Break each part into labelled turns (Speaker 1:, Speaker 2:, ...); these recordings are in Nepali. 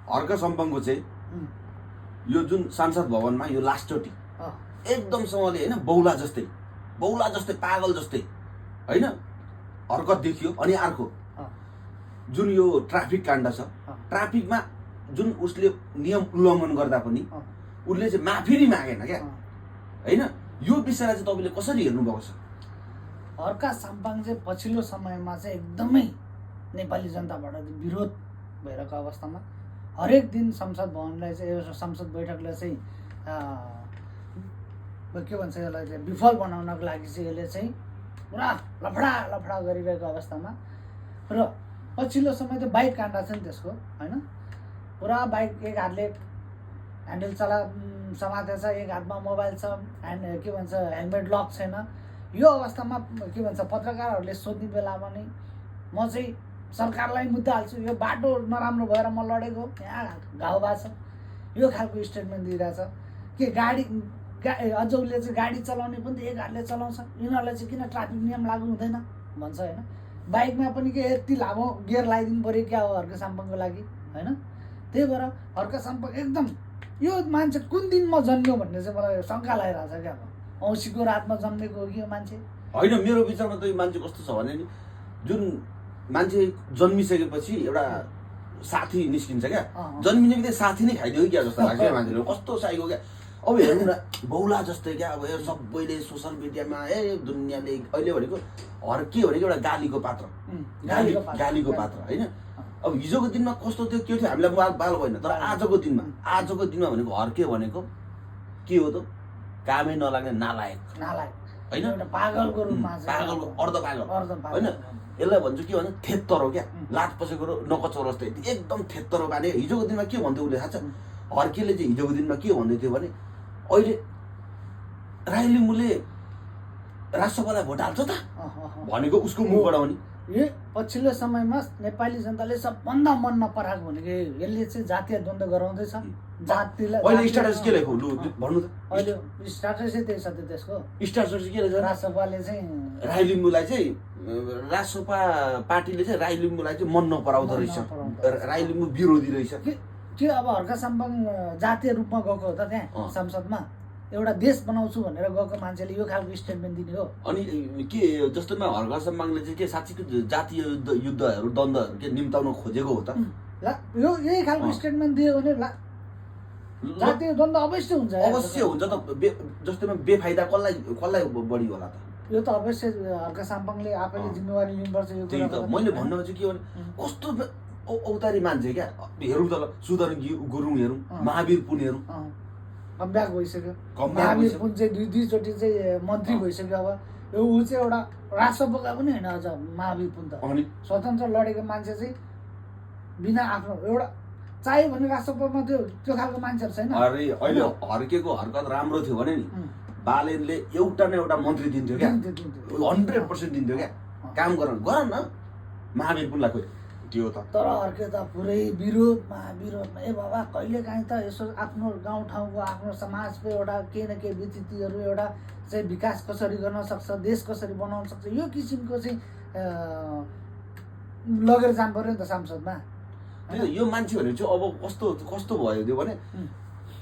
Speaker 1: हर्क सम्पङको चाहिँ यो जुन संसद भवनमा यो लास्टचोटि एकदमसँगले होइन बौला जस्तै पागल जस्तै होइन हरकत देखियो। अनि अर्को जुन यो ट्राफिक काण्ड छ, ट्राफिकमा जुन उसले नियम उल्लङ्घन गर्दा पनि उसले चाहिँ माफी नै मागेन क्या होइन। यो विषयलाई चाहिँ तपाईँले कसरी हेर्नुभएको छ?
Speaker 2: हर्का साम्पाङ चाहिँ पछिल्लो समयमा चाहिँ एकदमै नेपाली जनताबाट विरोध भइरहेको अवस्थामा हरेक दिन संसद भवनलाई चाहिँ संसद बैठकलाई चाहिँ के भन्छ यसलाई चाहिँ विफल बनाउनको लागि चाहिँ यसले चाहिँ पुरा लफडा गरिरहेको अवस्थामा र पछिल्लो समय त बाइक काण्ड छ नि त्यसको होइन। पुरा बाइक एक हातले ह्यान्डल समातेको छ, एक हातमा मोबाइल छ, के भन्छ हेलमेट लक छैन। यो अवस्थामा के भन्छ पत्रकारहरूले सोध्ने बेलामा नै म चाहिँ सरकारलाई मुद्दा हाल्छु, यो बाटो नराम्रो भएर म लडेको, यहाँ घाउ भएको छ, यो खालको स्टेटमेन्ट दिइरहेछ कि अझ उसले चाहिँ गाडी चलाउने पनि त एक हातले चलाउँछ, यिनीहरूलाई चाहिँ किन ट्राफिक नियम लागु हुँदैन भन्छ होइन। बाइकमा पनि के यति लामो गियर लगाइदिनु पऱ्यो क्या हो हर्क साम्पाङको लागि होइन। त्यही भएर हर्क साम्पाङ एकदम यो मान्छे कुन दिनमा जन्मियो भन्ने चाहिँ मलाई शङ्का लागिरहेको छ क्या। औँसीको रातमा जन्मेको हो कि यो मान्छे
Speaker 1: होइन। मेरो विचारमा त यो मान्छे कस्तो छ भने नि जुन मान्छे जन्मिसकेपछि एउटा साथी निस्किन्छ क्या, जन्मिने बित्तिकै साथी नै खाइदियो क्या जस्तो लाग्छ क्या मान्छेले। कस्तो साइको क्या। अब हेर्नु न बौला जस्तै क्या। अब सबैले सोसियल मिडियामा दुनियाँले अहिले भनेको के भनेको एउटा गालीको पात्र होइन। अब हिजोको दिनमा कस्तो थियो के थियो हामीलाई बाल भएन, तर आजको दिनमा भनेको हर्के भनेको के हो त? कामै नलाग्ने नालायक होइन,
Speaker 2: पागलको रूपमा
Speaker 1: अर्धपागल होइन। यसलाई भन्छु के भन्छ थेत्तर हो क्या, लात पसेको नकचौर जस्तै एकदम थेत्तर हो। भने हिजोको दिनमा के भन्थ्यो उसले थाहा छ? हर्केले चाहिँ हिजोको दिनमा के भन्दै थियो भने अहिले राई लिम्बूले राष्ट्रसभालाई भोट हाल्छ त भनेको उसको मुखबाट हो नि।
Speaker 2: यो पछिल्लो समयमा नेपाली जनताले सबभन्दा मन नपराएको भनेको यसले चाहिँ जातीय द्वन्द्व गराउँदैछ। जातिलाई
Speaker 1: अहिले स्ट्याटस के लेख्यो लु भन्नु त?
Speaker 2: अहिले स्ट्याटसै त्यही छ त्यसको।
Speaker 1: स्ट्याटस के लेख्छ?
Speaker 2: राष्ट्रसभाले चाहिँ
Speaker 1: राई लिम्बूलाई चाहिँ राष्ट्रसभा पार्टीले चाहिँ राई लिम्बूलाई चाहिँ मन नपराउँदो रहेछ, राई लिम्बू विरोधी रहेछ
Speaker 2: के। अब हर्क साम्पाङ जातीय रूपमा गएको हो त त्यहाँ संसदमा, एउटा देश बनाउँछु भनेर गएको मान्छेले यो खालको स्टेटमेन्ट दिने हो।
Speaker 1: अनि के जस्तोमा हर्क साम्पाङले चाहिँ के साँच्चीको जातीय युद्धहरू द्वन्द्वहरू के निम्ताउन खोजेको हो त?
Speaker 2: यो यही खालको स्टेटमेन्ट दियो भने जातीय द्वन्द्व अवश्य हुन्छ
Speaker 1: त। जस्तैमा बेफाइदा कसलाई बढी होला त?
Speaker 2: यो त अवश्य हर्क साम्पाङले आफैले जिम्मेवारी लिनुपर्छ यो कुरा।
Speaker 1: मैले भन्नु चाहिँ के भने कस्तो औतारी मान्छे क्या। हेरौँ त ल सुदन गुरुङ हेरौँ, महावीर पुन हेरौँ,
Speaker 2: कमब्याक भइसक्यो। महावीर पुन चाहिँ दुईचोटि चाहिँ मन्त्री भइसक्यो। अब यो ऊ चाहिँ एउटा राष्ट्रपति पनि होइन अझ महावीर पुन त स्वतन्त्र लडेको मान्छे चाहिँ बिना आफ्नो एउटा चाहियो भने राष्ट्रपतिमा त्यो खालको मान्छेहरू छैन।
Speaker 1: अरे अहिले हर्केको हरकत राम्रो थियो भने नि बालेनले एउटा न एउटा मन्त्री दिन्थ्यो क्या, 100% दिन्थ्यो क्या। काम गर न महावीर पुनलाई खोइ त्यो त।
Speaker 2: तर हर्के त पुरै विरोधमा ए बाबा कहिले काहीँ त यसो आफ्नो गाउँठाउँको आफ्नो समाजको एउटा केही न केही विकृतिहरू एउटा चाहिँ विकास कसरी गर्न सक्छ, देश कसरी बनाउन सक्छ, यो किसिमको चाहिँ लगेर जानु पर्यो नि त संसदमा।
Speaker 1: यो मान्छेहरू चाहिँ अब कस्तो भयो त्यो भने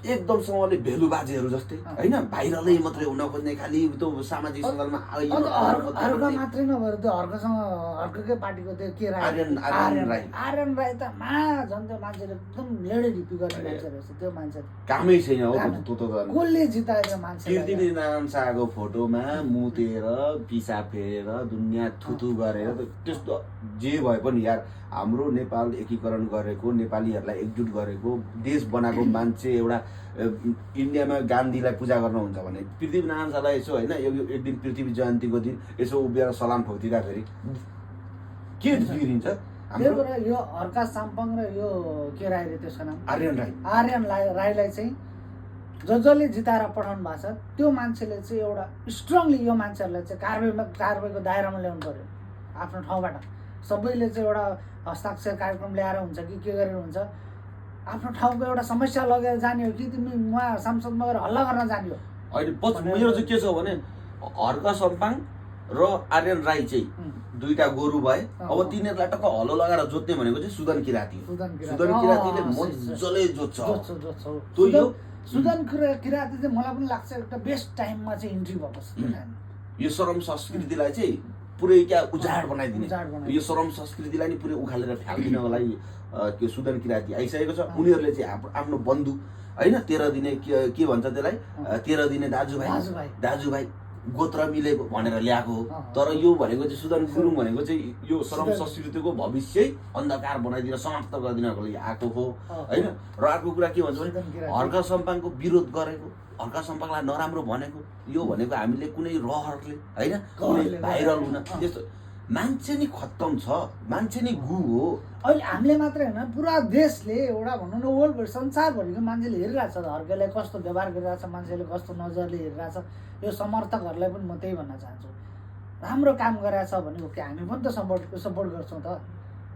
Speaker 1: एकदमसँगले भेलुबाजेहरू जस्तै होइन, भाइरलै मात्रै हुन खोज्ने, खालि त्यो सामाजिक सञ्जालमा
Speaker 2: हर्क मात्रै नभएर त्यो हर्ककै पार्टीको त्यो के आर्यन राई त झन् त्यो मान्छेले एकदम लेडे ढिपी गर्ने मान्छे रहेछ। त्यो मान्छे
Speaker 1: कामै छैन हो।
Speaker 2: कसले जितायो मान्छे?
Speaker 1: पृथ्वीनारायण शाहको फोटोमा मुतेर पिसा फेरेर दुनियाँ थुथु गरेर त्यस्तो जे भए पनि यार हाम्रो नेपाल एकीकरण गरेको, नेपालीहरूलाई एकजुट गरेको, देश बनाएको मान्छे एउटा इन्डियामा गान्धीलाई पूजा गर्न हुन्छ भने पृथ्वीनारायण शाहलाई यसो होइन एक दिन पृथ्वी जयन्तीको दिन यसो उभिएर सलाम ठोकिदिँदाखेरि के बिग्रिन्छ?
Speaker 2: त्यही भएर यो हर्क साम्पाङ र यो के राई रे त्यसको नाम
Speaker 1: आर्यन
Speaker 2: राईलाई चाहिँ जसले जिताएर पठाउनु भएको छ त्यो मान्छेले चाहिँ एउटा स्ट्रङली यो मान्छेहरूलाई चाहिँ कारबाहीको दायरामा ल्याउनु पर्यो आफ्नो ठाउँबाट। सबैले चाहिँ एउटा हस्ताक्षर कार्यक्रम ल्याएर हुन्छ कि के गरेर हुन्छ, आफ्नो ठाउँको एउटा समस्या लगेर जाने हो कि तिमी उहाँ संसदमा गएर हल्ला गर्न जाने हो?
Speaker 1: अहिले मेरो चाहिँ के छ भने हर्क साम्पाङ र आर्यन राई चाहिँ दुईटा गोरु भए। अब तिनीहरूलाई टक्क हलो लगाएर जोत्ने भनेको चाहिँ सुदन किराती हो। सुदन किरातीले मजाले जोत्छ।
Speaker 2: सुदन किराती चाहिँ मलाई पनि लाग्छ एउटा बेस्ट टाइममा चाहिँ इन्ट्री भएको छ।
Speaker 1: यो सरम संस्कृतिलाई चाहिँ पुरै क्या उजाड बनाइदिने, यो सरम संस्कृतिलाई नि पुरै उखालेर फ्यालिदिनको लागि त्यो सुदन किराती आइसकेको छ। उनीहरूले चाहिँ आफ्नो बन्धु होइन 13 दिने के भन्छ त्यसलाई 13 दिने दाजुभाइ गोत्र मिलेको भनेर ल्याएको हो। तर यो भनेको चाहिँ सुदन गुरुङ भनेको चाहिँ यो सरम संस्कृतिको भविष्य अन्धकार बनाइदिन समाप्त गरिदिनको लागि आएको हो होइन। र अर्को कुरा के भन्छ भने हर्का सम्पाङको विरोध गरेको, हर्का सम्पाङलाई नराम्रो भनेको, यो भनेको हामीले कुनै रहरले होइन कुनै भाइरल हुन त्यस्तो मान्छे नि खत्तम छ, मान्छे नि गु हो।
Speaker 2: अहिले हामीले मात्रै होइन पुरा देशले एउटा भनौँ न वर्ल्डभरि संसारभरिको मान्छेले हेरिरहेको छ हर्केलाई कस्तो व्यवहार गरिरहेछ, मान्छेले कस्तो नजरले हेरिरहेछ। यो समर्थकहरूलाई पनि म त्यही भन्न चाहन्छु, राम्रो काम गरेछ भने हो कि हामी पनि त सपोर्ट गर्छौँ त।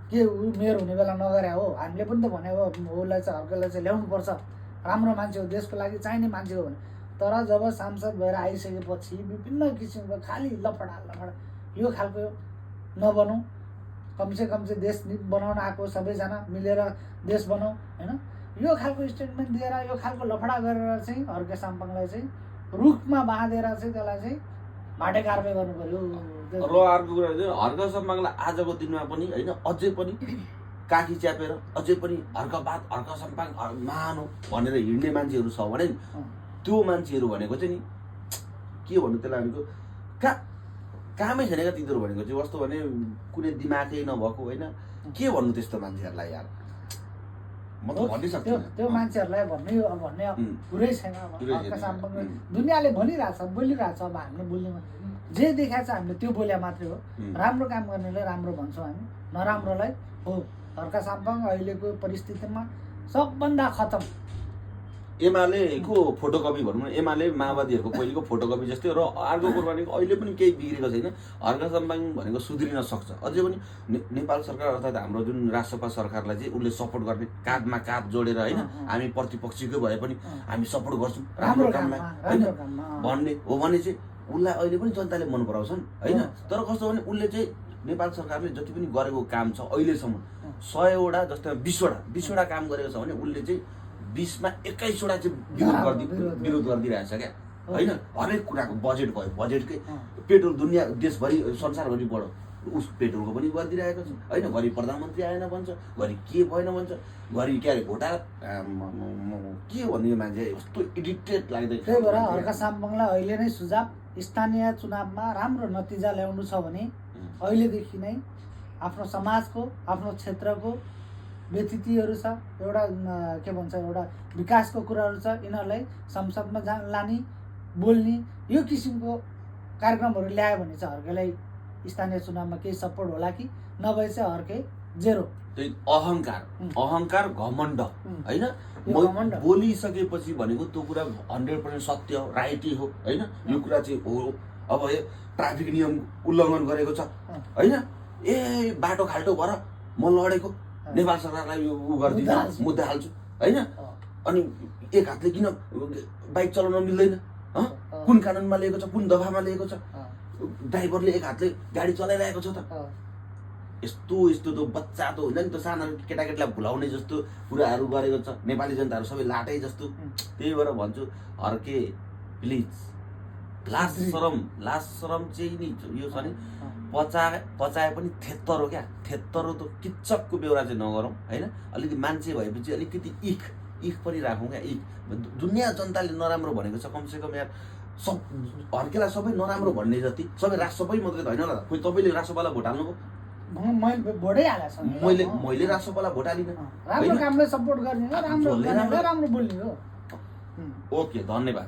Speaker 2: के ऊ मेयर हुने बेला नगरे हो, हामीले पनि त भनेको उसलाई चाहिँ हर्केलाई चाहिँ ल्याउनुपर्छ, राम्रो मान्छे हो, देशको लागि चाहिने मान्छे हो भने। तर जब सांसद भएर आइसकेपछि विभिन्न किसिमको खालि लफडा यो खालको नबनौँ। कमसेकम चाहिँ देश बनाउन आएको सबैजना मिलेर देश बनाऊ होइन। यो खालको स्टेटमेन्ट दिएर यो खालको लफडा गरेर चाहिँ हर्के साम्पाङलाई चाहिँ रुखमा बाँधेर चाहिँ त्यसलाई चाहिँ भाटे कारबाही गर्नु पर्यो।
Speaker 1: र अर्को कुरा चाहिँ हर्का सम्पाङलाई आजको दिनमा पनि होइन अझै पनि काखी च्यापेर अझै पनि हर्कबाद हर्का सम्पाङ महान हो भनेर हिँड्ने मान्छेहरू छ भने त्यो मान्छेहरू भनेको चाहिँ नि के भन्नु त्यसलाई भनेको कामै छैन क्या तिनीहरू भनेको चाहिँ। कस्तो भने कुनै दिमागै नभएको होइन, के भन्नु त्यस्तो मान्छेहरूलाई यार, म त भन्नै सक्दिनँ।
Speaker 2: त्यो मान्छेहरूलाई भन्ने कुरै छैन। दुनियाँले भनिरहेछ बोलिरहेछ, अब हामीले बोल्ने जे देखाएको छ हामीले त्यो बोल्या मात्रै हो। राम्रो काम गर्नेलाई राम्रो भन्छौँ हामी, नराम्रोलाई हो। हर्का साम्पाङ अहिलेको परिस्थितिमा सबभन्दा खतम।
Speaker 1: एमालेको फोटोकपी भनौँ न, एमाले माओवादीहरूको पहिलेको फोटोकपी जस्तै हो। र अर्को कुरो भनेको अहिले पनि केही बिग्रेको छैन। हर्का सम्पाङ भनेको सुध्रिन सक्छ अझै पनि। नेपाल सरकार अर्थात् हाम्रो जुन राजसपा सरकारलाई चाहिँ उसले सपोर्ट गर्ने, काँधमा काँध जोडेर होइन हामी प्रतिपक्षीकै भए पनि हामी सपोर्ट गर्छौँ राम्रो कामलाई होइन भन्ने हो भने चाहिँ उसलाई अहिले पनि जनताले मन पराउँछन् होइन। तर कस्तो भने उसले चाहिँ नेपाल सरकारले जति पनि गरेको काम छ अहिलेसम्म 100वटा जस्तै 20वटा काम गरेको छ भने उसले चाहिँ 20मा 21वटा चाहिँ विरोध गरिदिरहेछ क्या होइन। हरेक कुराको बजेट भयो, बजेटकै पेट्रोल दुनियाँ देशभरि संसारभरि बढो उस पेट्रोलको पनि गरिदिरहेको छ होइन। घरि प्रधानमन्त्री आएन भन्छ, घरि के भएन भन्छ, घरि के अरे घोटाला के भन्ने यो मान्छे कस्तो इडिक्टेड लाग्दैन।
Speaker 2: त्यही भएर हर्का साम्पाङलाई अहिले नै सुझाव, स्थानीय चुनावमा राम्रो नतिजा ल्याउनु छ भने अहिलेदेखि नै आफ्नो समाजको आफ्नो क्षेत्रको व्यतिथिहरू छ, एउटा के भन्छ एउटा विकासको कुराहरू छ, यिनीहरूलाई संसदमा लाने बोल्ने यो किसिमको कार्यक्रमहरू ल्यायो भने चाहिँ हर्केलाई स्थानीय चुनावमा केही सपोर्ट होला कि नभए चाहिँ हर्के जेरो।
Speaker 1: त्यही अहङ्कार घमण्ड होइन। बोलिसकेपछि भनेको त्यो कुरा 100% सत्य राइटै हो होइन। यो कुरा चाहिँ हो। अब ट्राफिक नियम उल्लङ्घन गरेको छ होइन, ए बाटो खाल्टो भएर म लडेको नेपाल सरकारलाई यो उ गरिदिन्छु, मुद्दा हाल्छु होइन। अनि एक हातले किन बाइक चलाउन मिल्दैन, कुन कानुनमा लिएको छ, कुन दफामा लिएको छ, ड्राइभरले एक हातले गाडी चलाइरहेको छ त। यस्तो त बच्चा त हुन्छ नि त, साना केटाकेटीलाई भुलाउने जस्तो कुराहरू गरेको छ। नेपाली जनताहरू सबै लाटै जस्तो। त्यही भएर भन्छु हर्के प्लिज लास्ट शरम चाहिँ नि यो छ नि पचाए पनि थेत्तर हो क्या, थेत्तर हो। त किच्चकको बेहोरा चाहिँ नगरौँ होइन। अलिकति मान्छे भएपछि अलिकति इख पनि राखौँ क्या। दुनियाँ जनताले नराम्रो भनेको छ, कमसेकम यार हर्केलाई सबै नराम्रो भन्ने जति सबै सबै मात्रै त होइन होला। खोइ तपाईँले राजसपालाई भोट हाल्नुभयो, मैले राजसपालाई भोट हालिनँ।
Speaker 2: राम्रो कामलाई सपोर्ट गर्ने हो, राम्रो बोल्ने हो।
Speaker 1: ओके, धन्यवाद।